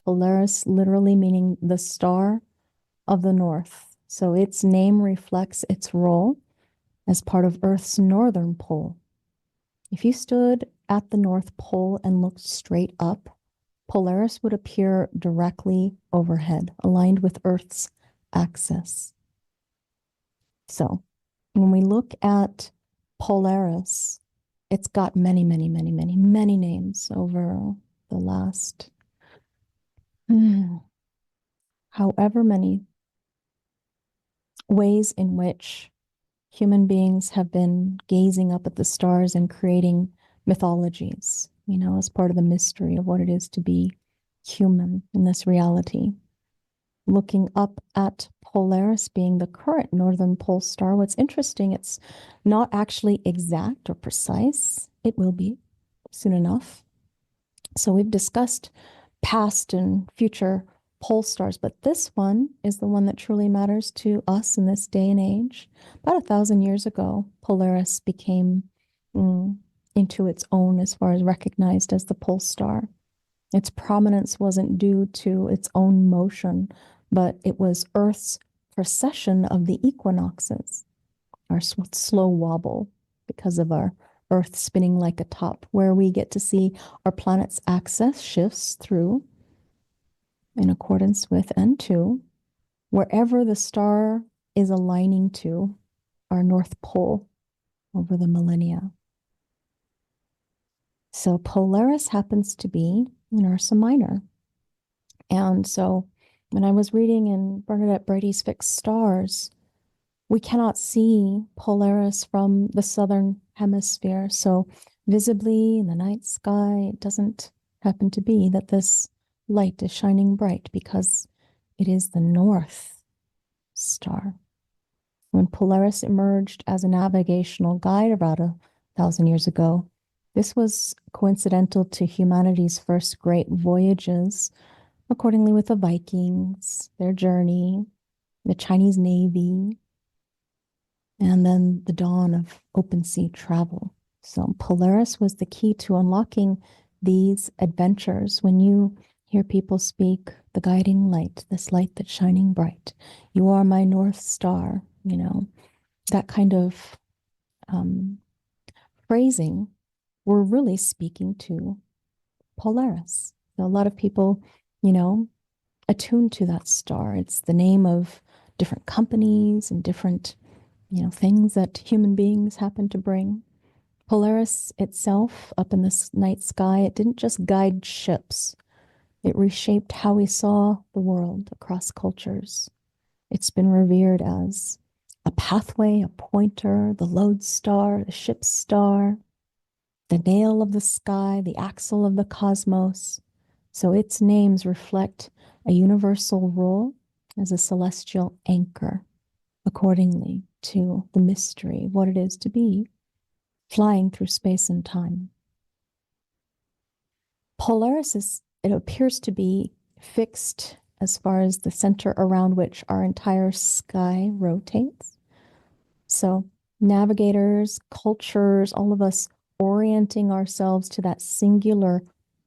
Polaris literally meaning the star of the north. So its name reflects its role as part of Earth's northern pole. If you stood at the North Pole and looked straight up, Polaris would appear directly overhead, aligned with Earth's axis. So when we look at Polaris, it's got many, many, many, many, many names over the last however many ways in which human beings have been gazing up at the stars and creating mythologies, as part of the mystery of what it is to be human in this reality. Looking up at Polaris being the current northern pole star, what's interesting, it's not actually exact or precise. It will be soon enough. So we've discussed past and future pole stars, but this one is the one that truly matters to us in this day and age. About 1,000 years ago, Polaris became into its own as far as recognized as the pole star. Its prominence wasn't due to its own motion, but it was Earth's precession of the equinoxes, our slow wobble because of our Earth spinning like a top, where we get to see our planet's axis shifts through in accordance with and to wherever the star is aligning to our North Pole over the millennia. So Polaris happens to be in Ursa Minor. And so when I was reading in Bernadette Brady's Fixed Stars, we cannot see Polaris from the southern hemisphere. So visibly in the night sky, it doesn't happen to be that this light is shining bright because it is the North Star. When Polaris emerged as a navigational guide about 1,000 years ago, this was coincidental to humanity's first great voyages, accordingly with the Vikings, their journey, the Chinese Navy, and then the dawn of open sea travel. So Polaris was the key to unlocking these adventures. When you hear people speak, the guiding light, this light that's shining bright, you are my North Star, that kind of phrasing, we're really speaking to Polaris. So a lot of people, attuned to that star. It's the name of different companies and different, things that human beings happen to bring. Polaris itself, up in the night sky, it didn't just guide ships. It reshaped how we saw the world across cultures. It's been revered as a pathway, a pointer, the lodestar, the ship's star, the nail of the sky, the axle of the cosmos. So its names reflect a universal role as a celestial anchor, accordingly to the mystery of what it is to be flying through space and time. Polaris it appears to be fixed as far as the center around which our entire sky rotates. So navigators, cultures, all of us orienting ourselves to that singular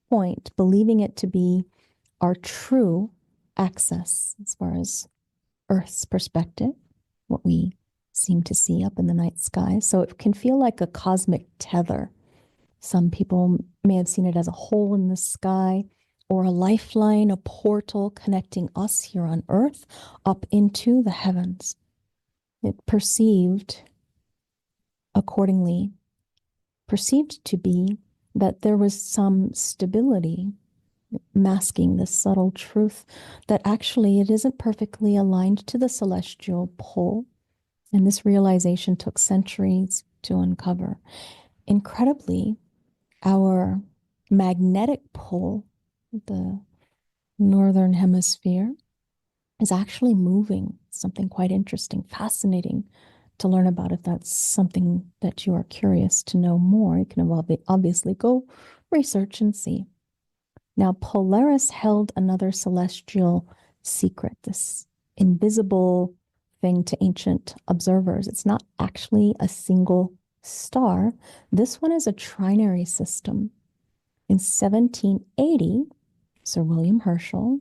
point, believing it to be our true access as far as Earth's perspective, what we seem to see up in the night sky. So it can feel like a cosmic tether. Some people may have seen it as a hole in the sky or a lifeline, a portal connecting us here on Earth up into the heavens. It perceived to be that there was some stability masking the subtle truth that actually it isn't perfectly aligned to the celestial pole. And this realization took centuries to uncover. Incredibly, our magnetic pole, the northern hemisphere, is actually moving. Something quite interesting, fascinating to learn about. If that's something that you are curious to know more, you can obviously go research and see. Now, Polaris held another celestial secret, this invisible thing to ancient observers. It's not actually a single star. This one is a trinary system. In 1780, Sir William Herschel,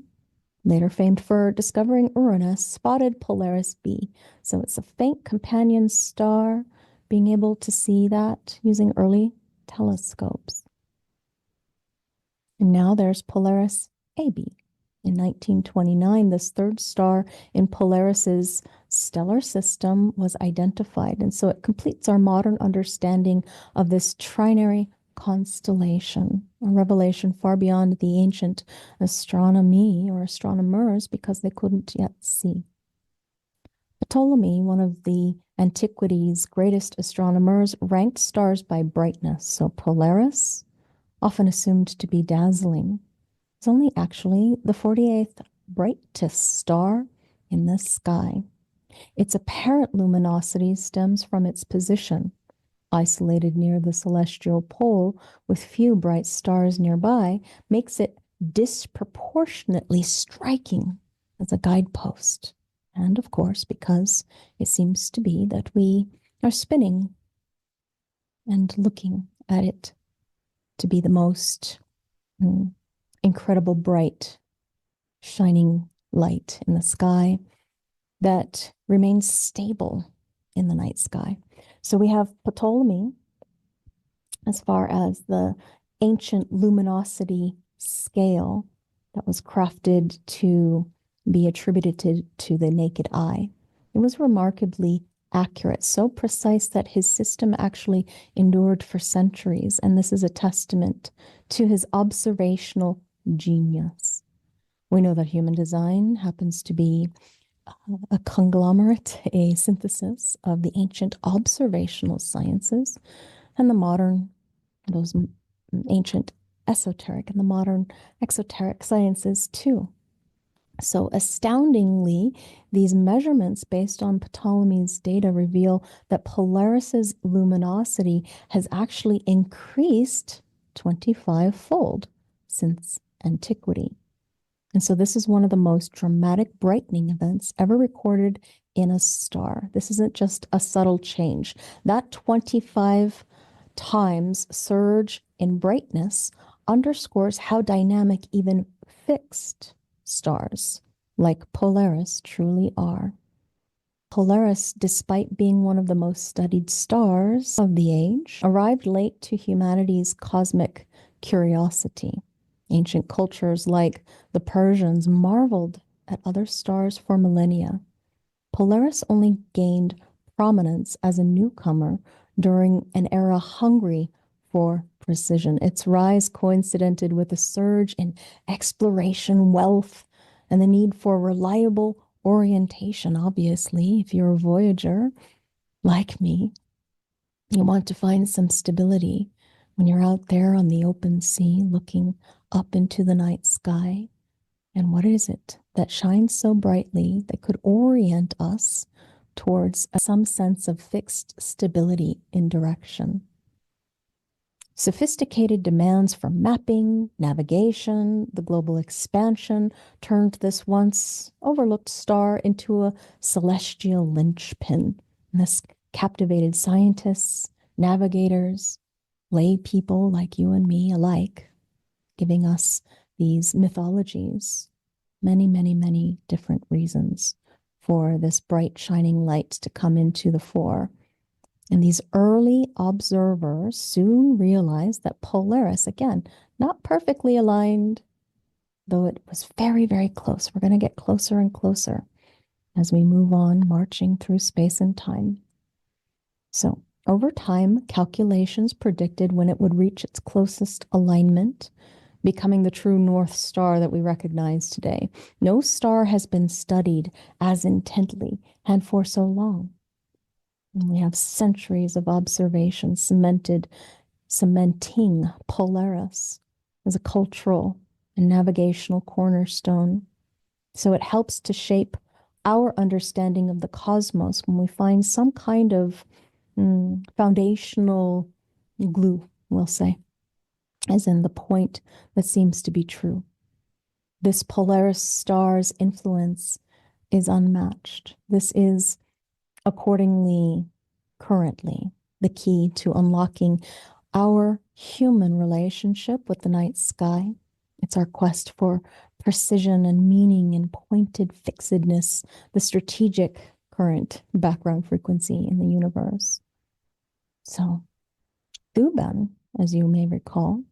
later famed for discovering Uranus, spotted Polaris B. So it's a faint companion star, being able to see that using early telescopes. And now there's Polaris AB. In 1929, this third star in Polaris's stellar system was identified. And so it completes our modern understanding of this trinary constellation, a revelation far beyond the ancient astronomy or astronomers because they couldn't yet see. Ptolemy, one of the antiquity's greatest astronomers, ranked stars by brightness. So Polaris, often assumed to be dazzling, is only actually the 48th brightest star in the sky. Its apparent luminosity stems from its position, isolated near the celestial pole with few bright stars nearby, makes it disproportionately striking as a guidepost. And of course, because it seems to be that we are spinning and looking at it to be the most incredible bright, shining light in the sky that remains stable in the night sky. So we have Ptolemy as far as the ancient luminosity scale that was crafted to be attributed to the naked eye. It was remarkably accurate, so precise that his system actually endured for centuries. And this is a testament to his observational genius. We know that human design happens to be a conglomerate, a synthesis of the ancient observational sciences and the modern, those ancient esoteric and the modern exoteric sciences too. So astoundingly, these measurements based on Ptolemy's data reveal that Polaris's luminosity has actually increased 25-fold since antiquity. And so this is one of the most dramatic brightening events ever recorded in a star. This isn't just a subtle change. That 25 times surge in brightness underscores how dynamic even fixed stars like Polaris truly are. Polaris, despite being one of the most studied stars of the age, arrived late to humanity's cosmic curiosity. Ancient cultures like the Persians marveled at other stars for millennia. Polaris only gained prominence as a newcomer during an era hungry for precision. Its rise coincided with a surge in exploration, wealth, and the need for reliable orientation. Obviously, if you're a voyager like me, you want to find some stability when you're out there on the open sea looking up into the night sky. And what is it that shines so brightly that could orient us towards some sense of fixed stability in direction? Sophisticated demands for mapping, navigation, the global expansion turned this once overlooked star into a celestial linchpin. And this captivated scientists, navigators, lay people like you and me alike, giving us these mythologies, many, many, many different reasons for this bright shining light to come into the fore. And these early observers soon realized that Polaris, again, not perfectly aligned, though it was very, very close. We're going to get closer and closer as we move on, marching through space and time. So over time, calculations predicted when it would reach its closest alignment, becoming the true North Star that we recognize today. No star has been studied as intently and for so long. And we have centuries of observation cementing Polaris as a cultural and navigational cornerstone. So it helps to shape our understanding of the cosmos when we find some kind of foundational glue, we'll say, as in the point that seems to be true. This Polaris star's influence is unmatched. This is accordingly, currently, the key to unlocking our human relationship with the night sky. It's our quest for precision and meaning and pointed fixedness, the strategic current background frequency in the universe. So Thuban, as you may recall,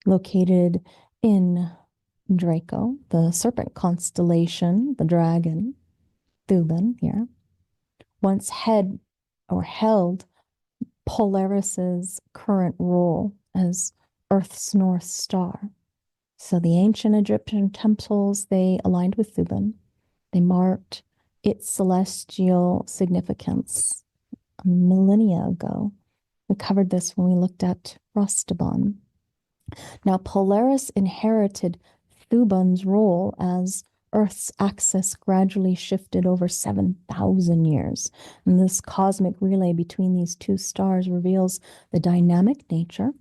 located in Draco, the serpent constellation, the dragon, Thuban here, once held Polaris's current role as Earth's North Star. So the ancient Egyptian temples, they aligned with Thuban. They marked its celestial significance a millennia ago. We covered this when we looked at Rastaban. Now, Polaris inherited Thuban's role as Earth's axis gradually shifted over 7,000 years. And this cosmic relay between these two stars reveals the dynamic nature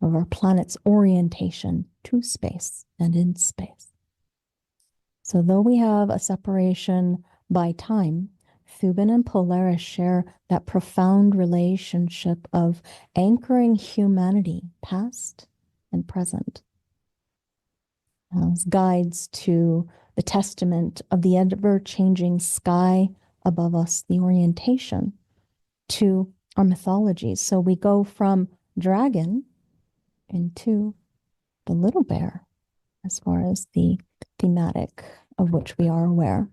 of our planet's orientation to space and in space. So though we have a separation by time, Thuban and Polaris share that profound relationship of anchoring humanity, past and present, as guides to the testament of the ever-changing sky above us, the orientation to our mythologies. So we go from dragon into the little bear as far as the thematic of which we are aware.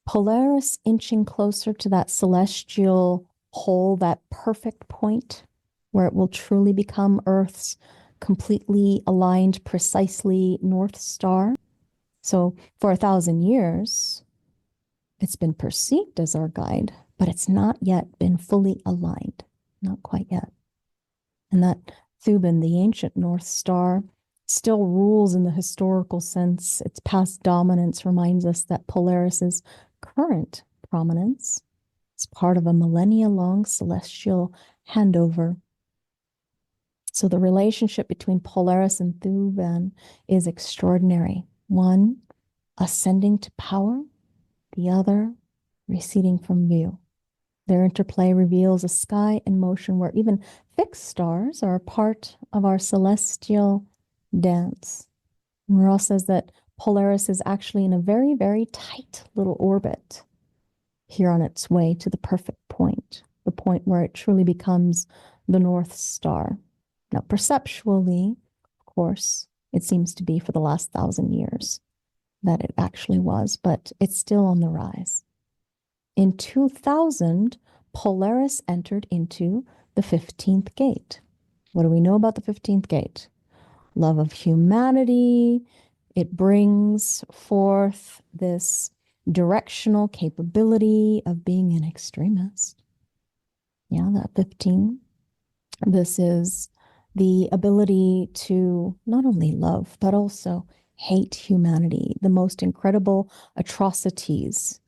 Polaris inching closer to that celestial whole, that perfect point where it will truly become Earth's completely aligned, precisely North Star. So for 1,000 years, it's been perceived as our guide, but it's not yet been fully aligned, not quite yet. And that Thuban, the ancient North Star, still rules in the historical sense. Its past dominance reminds us that Polaris's current prominence is part of a millennia-long celestial handover. So the relationship between Polaris and Thuban is extraordinary. One ascending to power, the other receding from view. Their interplay reveals a sky in motion where even fixed stars are a part of our celestial dance. Ross says that Polaris is actually in a very, very tight little orbit here on its way to the perfect point, the point where it truly becomes the North Star. Now, perceptually, of course, it seems to be for the last 1,000 years that it actually was, but it's still on the rise. In 2000, Polaris entered into the 15th gate. What do we know about the 15th gate? Love of humanity. It brings forth this directional capability of being an extremist. Yeah, that 15. This is the ability to not only love, but also hate humanity, the most incredible atrocities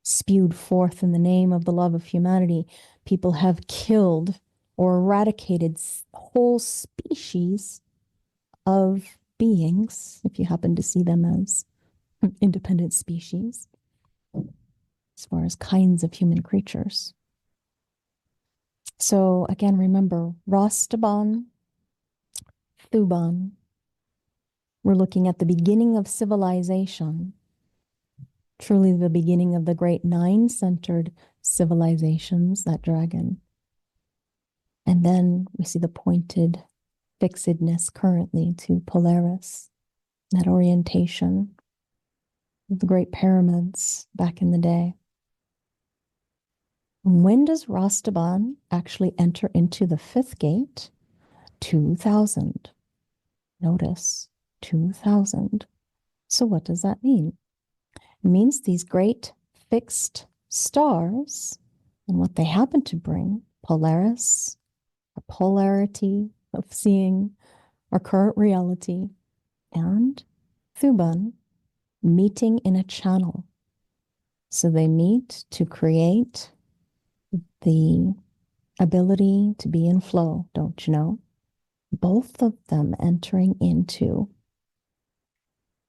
spewed forth in the name of the love of humanity. People have killed or eradicated whole species of beings, if you happen to see them as independent species, as far as kinds of human creatures. So again, remember, Rastaban, Thuban, we're looking at the beginning of civilization, truly the beginning of the great nine-centered civilizations, that dragon. And then we see the pointed fixedness currently to Polaris, that orientation of the great pyramids back in the day. When does Rastaban actually enter into the fifth gate? 2000. Notice, 2000. So what does that mean? It means these great fixed stars and what they happen to bring, Polaris, our polarity of seeing our current reality, and Thuban meeting in a channel. So they meet to create the ability to be in flow, don't you know? Both of them entering into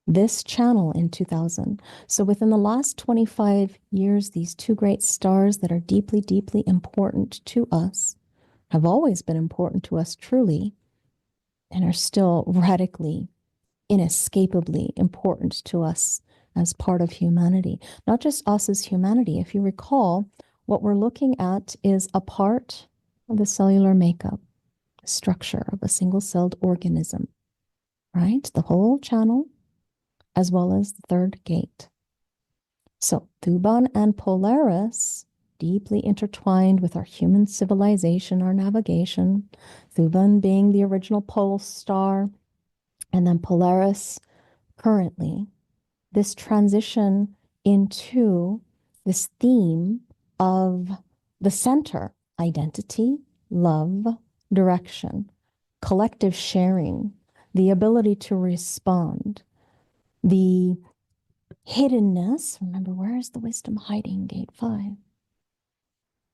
this channel in 2000. So within the last 25 years, these two great stars that are deeply, deeply important to us have always been important to us truly and are still radically inescapably important to us as part of humanity. Not just us as humanity. If you recall, what we're looking at is a part of the cellular makeup, structure of a single-celled organism, right? The whole channel, as well as the third gate. So Thuban and Polaris, deeply intertwined with our human civilization, our navigation, Thuban being the original pole star, and then Polaris currently, this transition into this theme of the center, identity, love, direction, collective sharing, the ability to respond, the hiddenness. Remember, where is the wisdom hiding? Gate 5.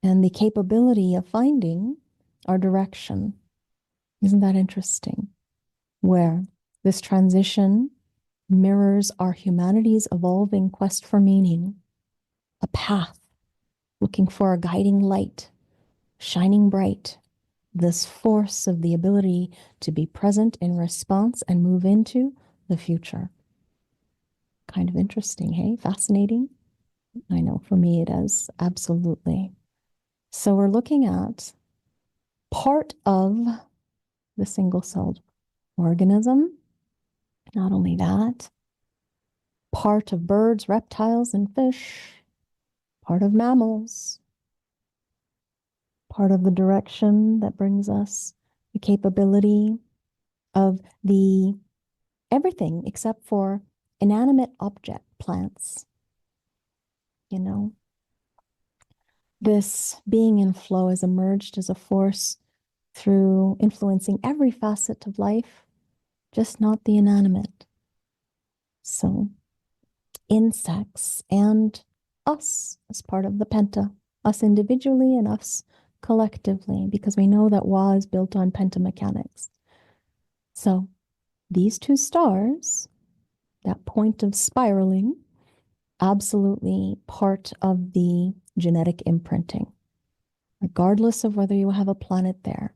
And the capability of finding our direction. Isn't that interesting? Where this transition mirrors our humanity's evolving quest for meaning, a path, looking for a guiding light, shining bright, this force of the ability to be present in response and move into the future. Kind of interesting, hey? Fascinating? I know for me it is, absolutely. So we're looking at part of the single-celled organism. Not only that, part of birds, reptiles, and fish, part of mammals, part of the direction that brings us the capability of the everything except for inanimate object plants. You know, this being in flow has emerged as a force through influencing every facet of life, just not the inanimate. So insects and us as part of the penta, us individually and us collectively, because we know that Wa is built on pentamechanics. So these two stars, that point of spiraling, absolutely part of the genetic imprinting, regardless of whether you have a planet there.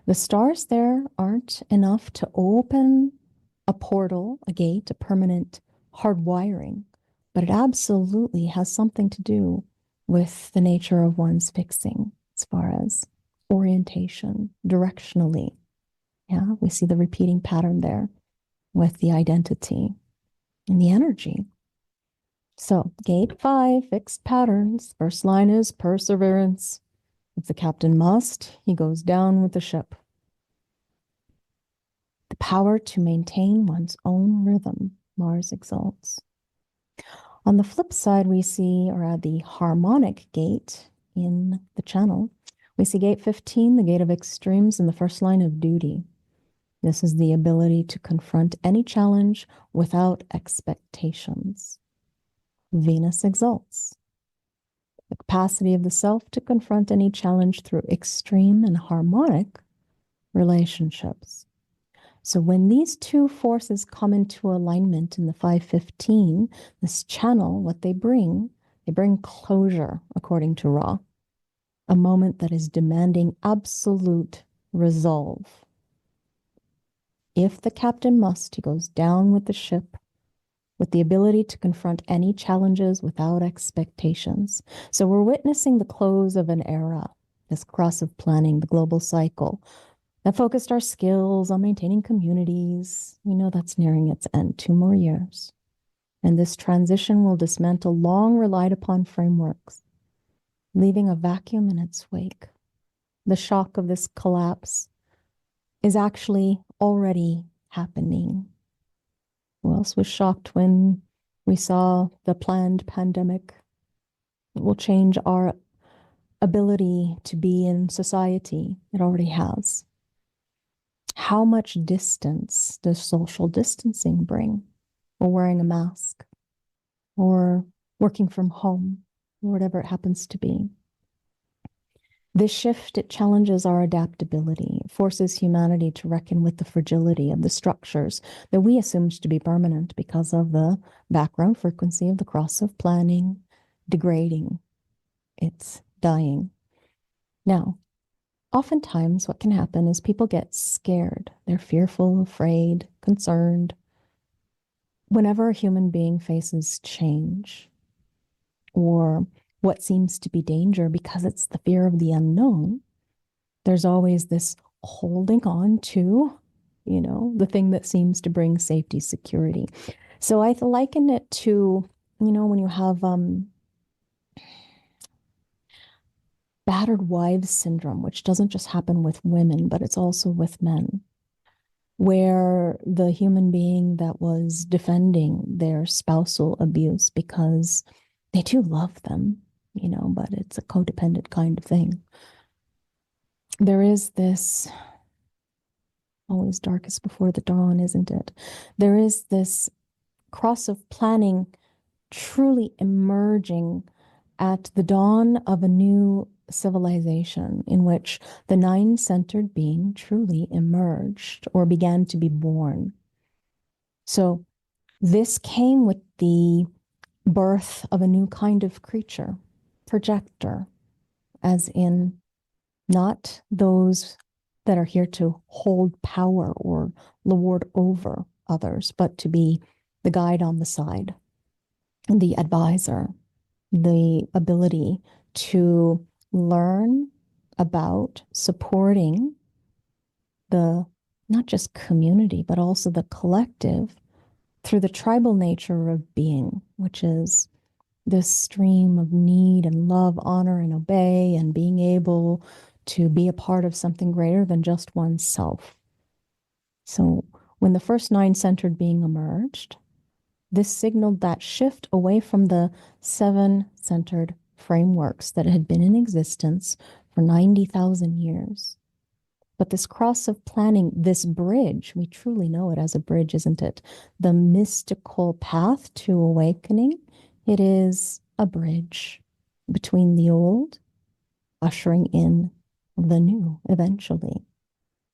The stars there aren't enough to open a portal, a gate, a permanent hardwiring, but it absolutely has something to do with the nature of one's fixing as far as orientation, directionally. Yeah, we see the repeating pattern there with the identity and the energy. So, gate 5, fixed patterns. First line is perseverance. If the captain must, he goes down with the ship. The power to maintain one's own rhythm, Mars exalts. On the flip side, we see, or at the harmonic gate in the channel, we see gate 15, the gate of extremes, in the first line of duty. This is the ability to confront any challenge without expectations. Venus exalts. The capacity of the self to confront any challenge through extreme and harmonic relationships. So when these two forces come into alignment in the 515, this channel, what they bring closure, according to Ra, a moment that is demanding absolute resolve. If the captain must, he goes down with the ship, with the ability to confront any challenges without expectations. So we're witnessing the close of an era, this cross of planning, the global cycle, that focused our skills on maintaining communities. We know that's nearing its end, 2 more years. And this transition will dismantle long relied upon frameworks, leaving a vacuum in its wake. The shock of this collapse is actually already happening. Who else was shocked when we saw the planned pandemic? It will change our ability to be in society. It already has. How much distance does social distancing bring? Or wearing a mask? Or working from home? Or whatever it happens to be. This shift, it challenges our adaptability. It forces humanity to reckon with the fragility of the structures that we assumed to be permanent because of the background frequency of the cross of planning, degrading. It's dying. Now, oftentimes what can happen is people get scared. They're fearful, afraid, concerned. whenever a human being faces change or what seems to be danger because it's the fear of the unknown, there's always this holding on to, the thing that seems to bring safety, security. So I liken it to, when you have battered wives syndrome, which doesn't just happen with women, but it's also with men, where the human being that was defending their spousal abuse because they do love them, but it's a codependent kind of thing. There is this, always darkest before the dawn, isn't it? There is this cross of planning truly emerging at the dawn of a new civilization in which the nine-centered being truly emerged or began to be born. So this came with the birth of a new kind of creature, projector, as in not those that are here to hold power or lord over others, but to be the guide on the side, the advisor, the ability to learn about supporting the not just community, but also the collective through the tribal nature of being, which is this stream of need and love, honor and obey, and being able to be a part of something greater than just oneself. So when the first nine-centered being emerged, this signaled that shift away from the seven-centered frameworks that had been in existence for 90,000 years. But this cross of planning, this bridge, we truly know it as a bridge, isn't it? The mystical path to awakening, it is a bridge between the old, ushering in the new eventually.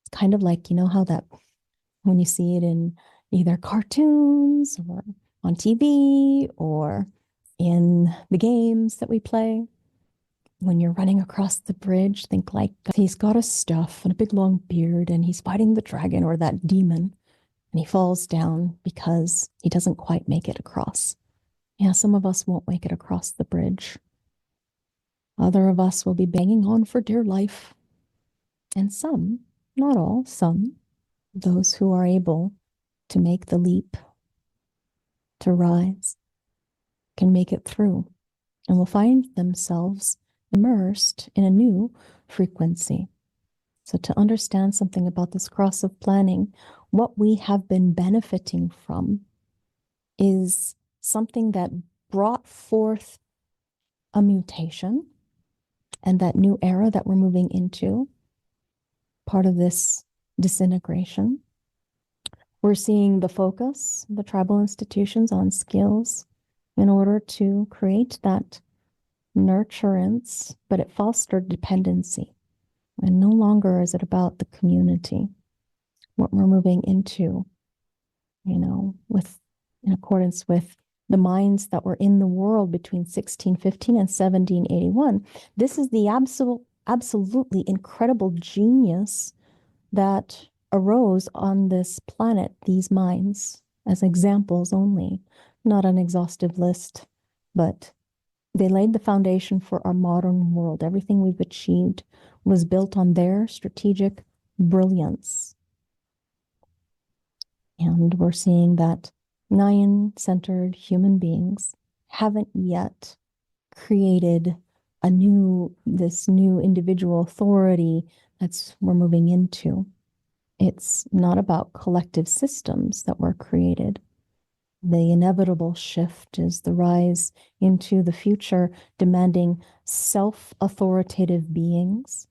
It's kind of like, how that when you see it in either cartoons or on TV or in the games that we play, when you're running across the bridge, think like he's got a staff and a big long beard and he's fighting the dragon or that demon and he falls down because he doesn't quite make it across. Yeah, some of us won't make it across the bridge. Other of us will be banging on for dear life. And some, not all, some, those who are able to make the leap, to rise, can make it through and will find themselves immersed in a new frequency. So to understand something about this cross of planning, what we have been benefiting from is something that brought forth a mutation and that new era that we're moving into, part of this disintegration. We're seeing the focus, the tribal institutions on skills in order to create that nurturance, but it fostered dependency. And no longer is it about the community, what we're moving into, in accordance with the minds that were in the world between 1615 and 1781. This is the absolutely incredible genius that arose on this planet, these minds, as examples only, not an exhaustive list, but they laid the foundation for our modern world. Everything we've achieved was built on their strategic brilliance. And we're seeing that nine-centered human beings haven't yet created this new individual authority we're moving into. It's not about collective systems that were created. The inevitable shift is the rise into the future, demanding self-authoritative beings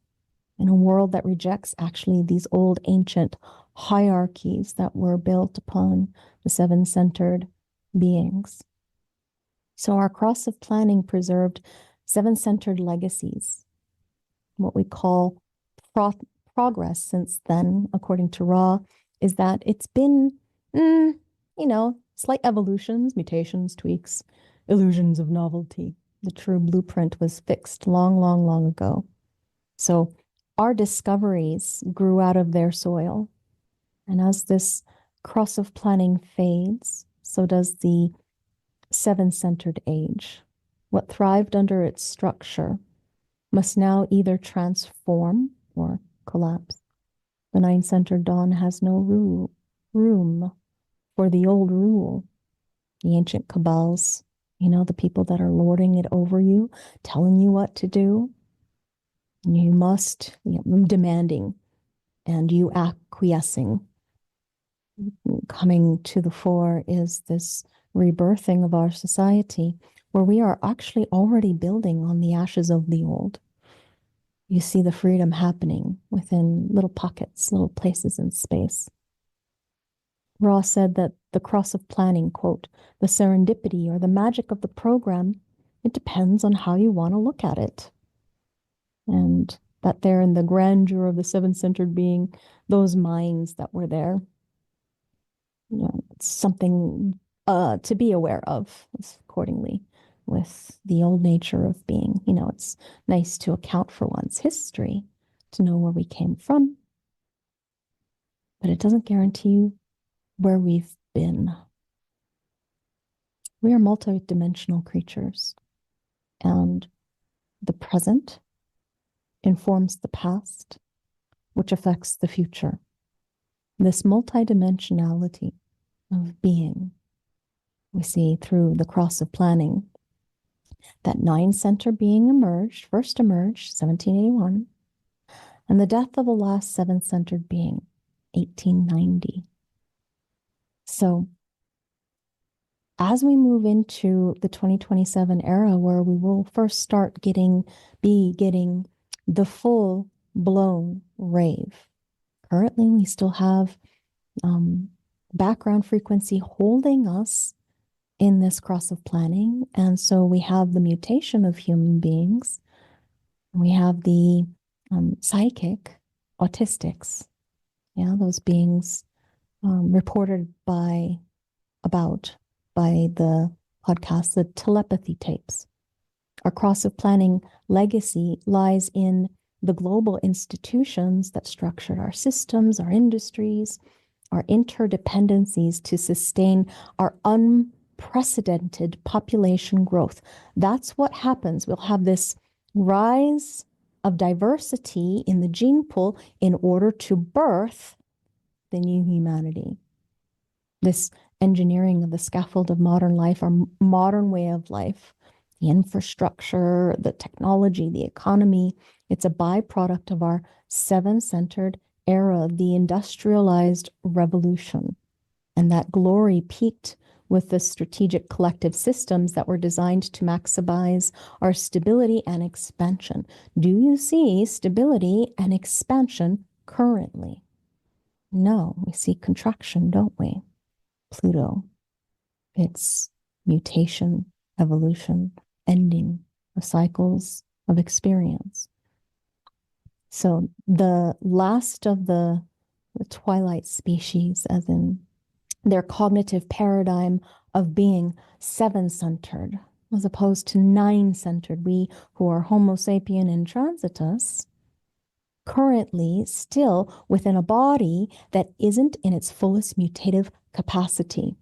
in a world that rejects actually these old ancient hierarchies that were built upon the seven-centered beings. So our cross of planning preserved seven-centered legacies, what we call progress since then, according to Ra, is that it's been, slight evolutions, mutations, tweaks, illusions of novelty. The true blueprint was fixed long, long, long ago. So our discoveries grew out of their soil. And as this cross of planning fades, so does the seven-centered age. What thrived under its structure must now either transform or collapse. The nine-centered dawn has no room for the old rule. The ancient cabals, the people that are lording it over you, telling you what to do. You must, demanding, and you acquiescing. Coming to the fore is this rebirthing of our society, where we are actually already building on the ashes of the old. You see the freedom happening within little pockets, little places in space. Ra said that the cross of planning, quote, the serendipity or the magic of the program, it depends on how you want to look at it. And that there in the grandeur of the seven-centered being, those minds that were there, it's something to be aware of accordingly with the old nature of being. It's nice to account for one's history, to know where we came from, but it doesn't guarantee you where we've been. We are multidimensional creatures, and the present informs the past, which affects the future. This multidimensionality of being, we see through the cross of planning, that nine-center being first emerged, 1781, and the death of the last seven-centered being, 1890. So as we move into the 2027 era, where we will first start getting the full-blown rave. Currently, we still have background frequency holding us in this cross of planning. And so we have the mutation of human beings. We have the psychic autistics, those beings reported by the podcast, the telepathy tapes. Our cross of planning legacy lies in the global institutions that structured our systems, our industries, our interdependencies to sustain our unprecedented population growth. That's what happens. We'll have this rise of diversity in the gene pool in order to birth the new humanity. This engineering of the scaffold of modern life, our modern way of life, the infrastructure, the technology, the economy, it's a byproduct of our seven-centered era, the industrialized revolution. And that glory peaked with the strategic collective systems that were designed to maximize our stability and expansion. Do you see stability and expansion currently? No, we see contraction, don't we? Pluto, it's mutation, evolution, ending of cycles of experience. So the last of the twilight species, as in their cognitive paradigm of being seven-centered, as opposed to nine-centered, we who are Homo sapien in transitus, currently still within a body that isn't in its fullest mutative capacity.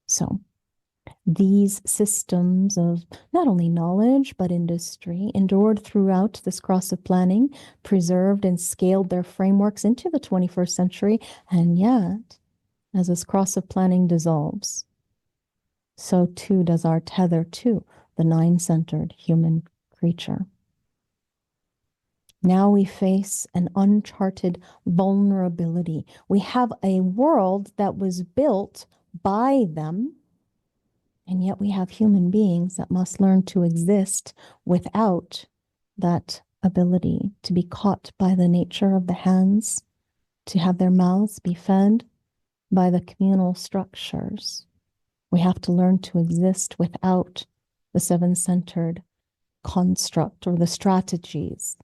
So these systems of not only knowledge, but industry endured throughout this cross of planning, preserved and scaled their frameworks into the 21st century. And yet, as this cross of planning dissolves, so too does our tether to the nine-centered human creature. Now we face an uncharted vulnerability. We have a world that was built by them, and yet we have human beings that must learn to exist without that ability to be caught by the nature of the hands, to have their mouths be fed by the communal structures. We have to learn to exist without the seven-centered construct or the strategies